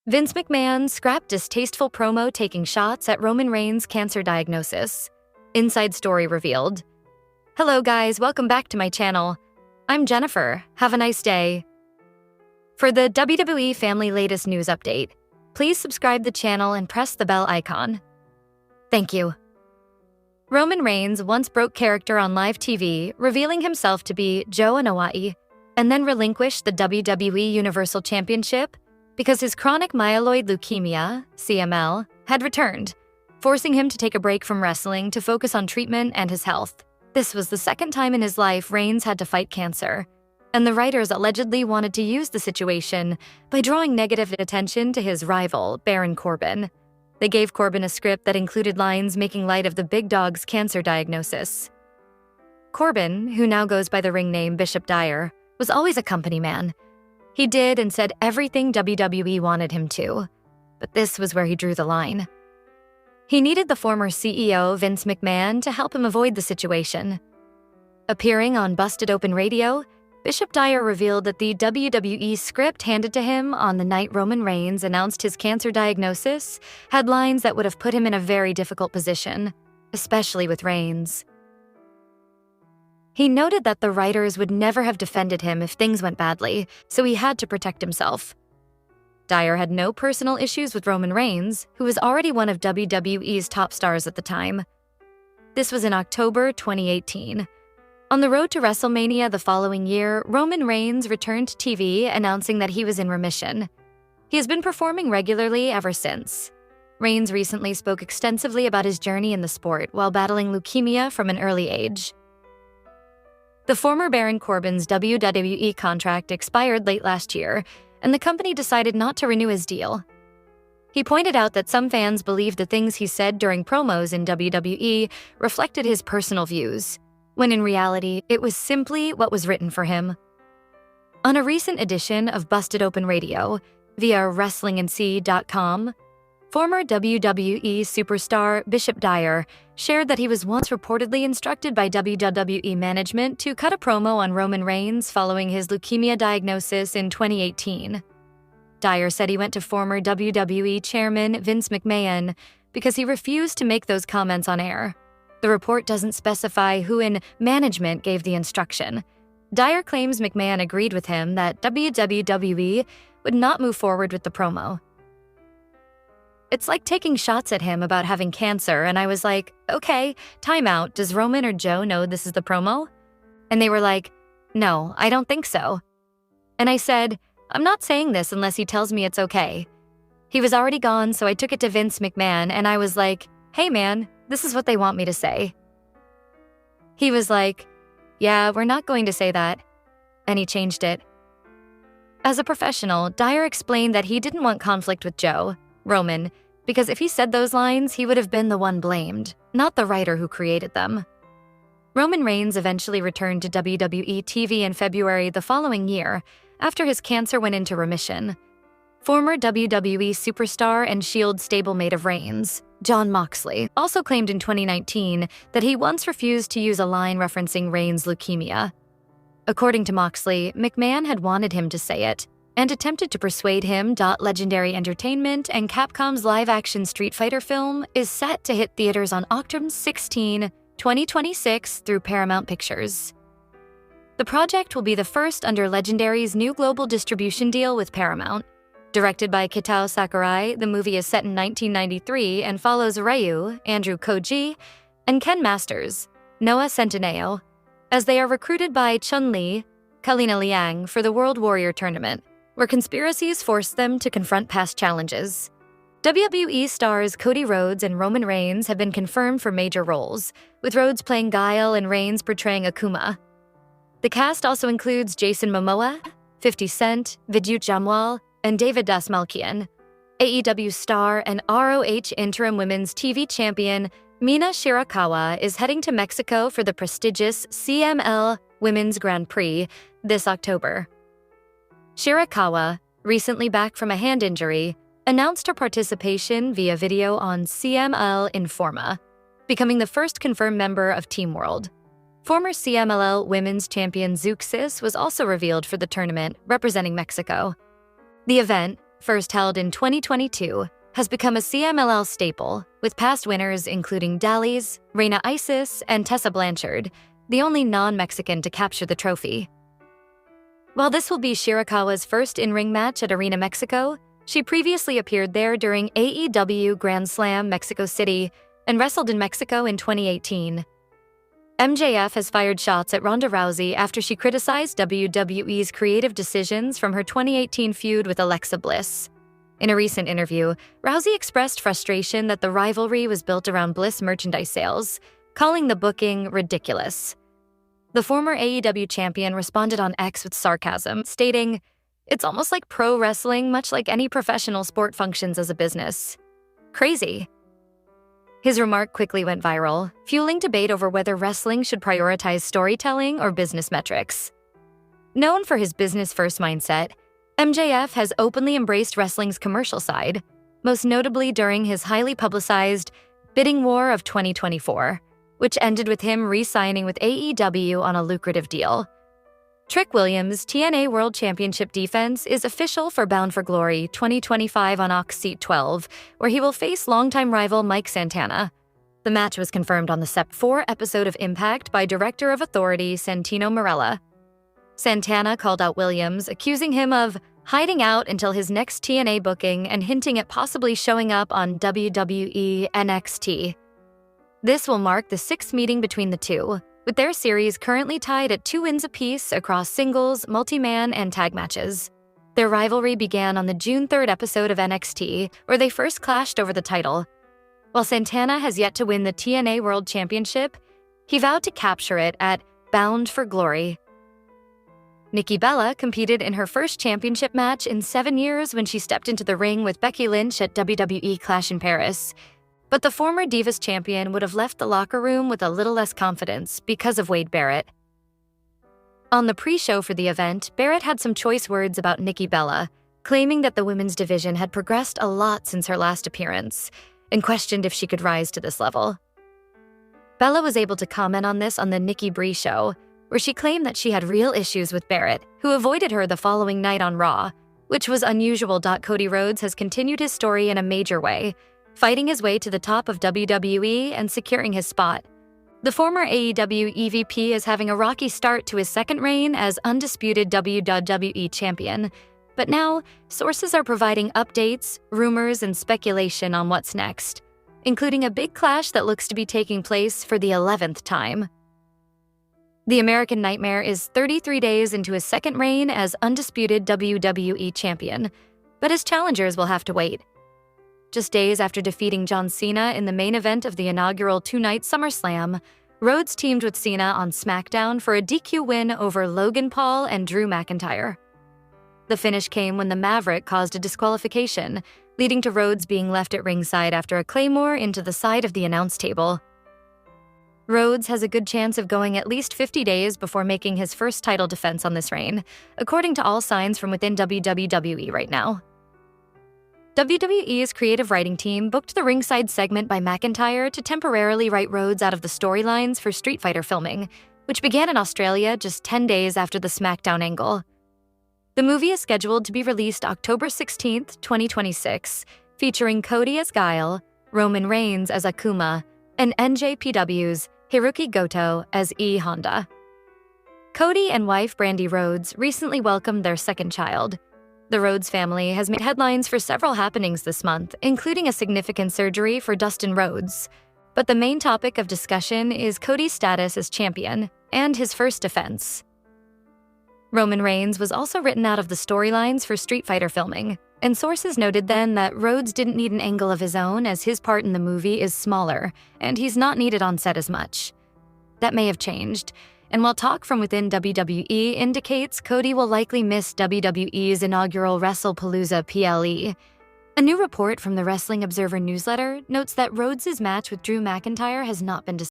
Vince McMahon scrapped distasteful promo taking shots at Roman Reigns' cancer diagnosis. Inside story revealed. Hello guys, welcome back to my channel. I'm Jennifer. Have a nice day. For the WWE family latest news update, please subscribe the channel and press the bell icon. Thank you. Roman Reigns once broke character on live TV, revealing himself to be Joe Anoa'i, and then relinquished the WWE Universal Championship because his chronic myeloid leukemia, CML, had returned, forcing him to take a break from wrestling to focus on treatment and his health. This was the second time in his life Reigns had to fight cancer, and the writers allegedly wanted to use the situation by drawing negative attention to his rival, Baron Corbin. They gave Corbin a script that included lines making light of the big dog's cancer diagnosis. Corbin, who now goes by the ring name Bishop Dyer, was always a company man. He did and said everything WWE wanted him to, but this was where he drew the line. He needed the former CEO, Vince McMahon, to help him avoid the situation. Appearing on Busted Open Radio, Bishop Dyer revealed that the WWE script handed to him on the night Roman Reigns announced his cancer diagnosis had lines that would have put him in a very difficult position, especially with Reigns. He noted that the writers would never have defended him if things went badly, so he had to protect himself. Dyer had no personal issues with Roman Reigns, who was already one of WWE's top stars at the time. This was in October 2018. On the road to WrestleMania the following year, Roman Reigns returned to TV announcing that he was in remission. He has been performing regularly ever since. Reigns recently spoke extensively about his journey in the sport while battling leukemia from an early age. The former Baron Corbin's WWE contract expired late last year, and the company decided not to renew his deal. He pointed out that some fans believed the things he said during promos in WWE reflected his personal views, when in reality, it was simply what was written for him. On a recent edition of Busted Open Radio, via WrestlingandC.com, former WWE superstar Bishop Dyer shared that he was once reportedly instructed by WWE management to cut a promo on Roman Reigns following his leukemia diagnosis in 2018. Dyer said he went to former WWE chairman Vince McMahon because he refused to make those comments on air. The report doesn't specify who in management gave the instruction. Dyer claims McMahon agreed with him that WWE would not move forward with the promo. It's like taking shots at him about having cancer, and I was like, okay, time out, does Roman or Joe know this is the promo? And they were like, no, I don't think so. And I said, I'm not saying this unless he tells me it's okay. He was already gone, so I took it to Vince McMahon, and I was like, hey man, this is what they want me to say. He was like, yeah, we're not going to say that. And he changed it. As a professional, Dyer explained that he didn't want conflict with Joe, Roman, because if he said those lines, he would have been the one blamed, not the writer who created them. Roman Reigns eventually returned to WWE TV in February the following year, after his cancer went into remission. Former WWE superstar and Shield stablemate of Reigns, Jon Moxley, also claimed in 2019 that he once refused to use a line referencing Reigns' leukemia. According to Moxley, McMahon had wanted him to say it, and attempted to persuade him. Legendary Entertainment and Capcom's live-action Street Fighter film is set to hit theaters on October 16, 2026 through Paramount Pictures. The project will be the first under Legendary's new global distribution deal with Paramount. Directed by Kitao Sakurai, the movie is set in 1993 and follows Ryu, Andrew Koji, and Ken Masters, Noah Centineo, as they are recruited by Chun-Li, Kalina Liang for the World Warrior Tournament, where conspiracies force them to confront past challenges. WWE stars Cody Rhodes and Roman Reigns have been confirmed for major roles, with Rhodes playing Guile and Reigns portraying Akuma. The cast also includes Jason Momoa, 50 Cent, Vidyut Jamwal, and David Dastmalchian. AEW star and ROH Interim Women's TV Champion Mina Shirakawa is heading to Mexico for the prestigious CML Women's Grand Prix this October. Shirakawa, recently back from a hand injury, announced her participation via video on CML Informa, becoming the first confirmed member of Team World. Former CMLL Women's Champion Zeuxis was also revealed for the tournament, representing Mexico. The event, first held in 2022, has become a CMLL staple, with past winners including Dalys, Reina Isis, and Tessa Blanchard, the only non-Mexican to capture the trophy. While this will be Shirakawa's first in-ring match at Arena Mexico, she previously appeared there during AEW Grand Slam Mexico City and wrestled in Mexico in 2018. MJF has fired shots at Ronda Rousey after she criticized WWE's creative decisions from her 2018 feud with Alexa Bliss. In a recent interview, Rousey expressed frustration that the rivalry was built around Bliss merchandise sales, calling the booking ridiculous. The former AEW champion responded on X with sarcasm, stating, "It's almost like pro wrestling, much like any professional sport functions as a business. Crazy." His remark quickly went viral, fueling debate over whether wrestling should prioritize storytelling or business metrics. Known for his business-first mindset, MJF has openly embraced wrestling's commercial side, most notably during his highly publicized bidding war of 2024, which ended with him re-signing with AEW on a lucrative deal. Trick Williams' TNA World Championship defense is official for Bound for Glory 2025 on Ox Seat 12, where he will face longtime rival Mike Santana. The match was confirmed on the Sep 4 episode of Impact by Director of Authority Santino Marella. Santana called out Williams, accusing him of hiding out until his next TNA booking and hinting at possibly showing up on WWE NXT. This will mark the sixth meeting between the two, with their series currently tied at 2 wins apiece across singles, multi-man, and tag matches. Their rivalry began on the June 3rd episode of NXT, where they first clashed over the title. While Santana has yet to win the TNA World Championship, he vowed to capture it at Bound for Glory. Nikki Bella competed in her first championship match in 7 years when she stepped into the ring with Becky Lynch at WWE Clash in Paris. But the former Divas champion would have left the locker room with a little less confidence because of Wade Barrett. On the pre-show for the event, Barrett had some choice words about Nikki Bella, claiming that the women's division had progressed a lot since her last appearance, and questioned if she could rise to this level. Bella was able to comment on this on the Nikki Bree show, where she claimed that she had real issues with Barrett, who avoided her the following night on Raw, which was unusual. Cody Rhodes has continued his story in a major way, fighting his way to the top of WWE and securing his spot. The former AEW EVP is having a rocky start to his second reign as undisputed WWE champion, but now sources are providing updates, rumors, and speculation on what's next, including a big clash that looks to be taking place for the 11th time. The American Nightmare is 33 days into his second reign as undisputed WWE champion, but his challengers will have to wait. Just days after defeating John Cena in the main event of the inaugural 2-night SummerSlam, Rhodes teamed with Cena on SmackDown for a DQ win over Logan Paul and Drew McIntyre. The finish came when the Maverick caused a disqualification, leading to Rhodes being left at ringside after a claymore into the side of the announce table. Rhodes has a good chance of going at least 50 days before making his first title defense on this reign, according to all signs from within WWE right now. WWE's creative writing team booked the ringside segment by McIntyre to temporarily write Rhodes out of the storylines for Street Fighter filming, which began in Australia just 10 days after the SmackDown angle. The movie is scheduled to be released October 16, 2026, featuring Cody as Guile, Roman Reigns as Akuma, and NJPW's Hiroki Goto as E. Honda. Cody and wife Brandi Rhodes recently welcomed their second child. The Rhodes family has made headlines for several happenings this month, including a significant surgery for Dustin Rhodes. But the main topic of discussion is Cody's status as champion and his first defense. Roman Reigns was also written out of the storylines for Street Fighter filming, and sources noted then that Rhodes didn't need an angle of his own as his part in the movie is smaller, and he's not needed on set as much. That may have changed, and while talk from within WWE indicates Cody will likely miss WWE's inaugural WrestlePalooza PLE, a new report from the Wrestling Observer newsletter notes that Rhodes' match with Drew McIntyre has not been decided.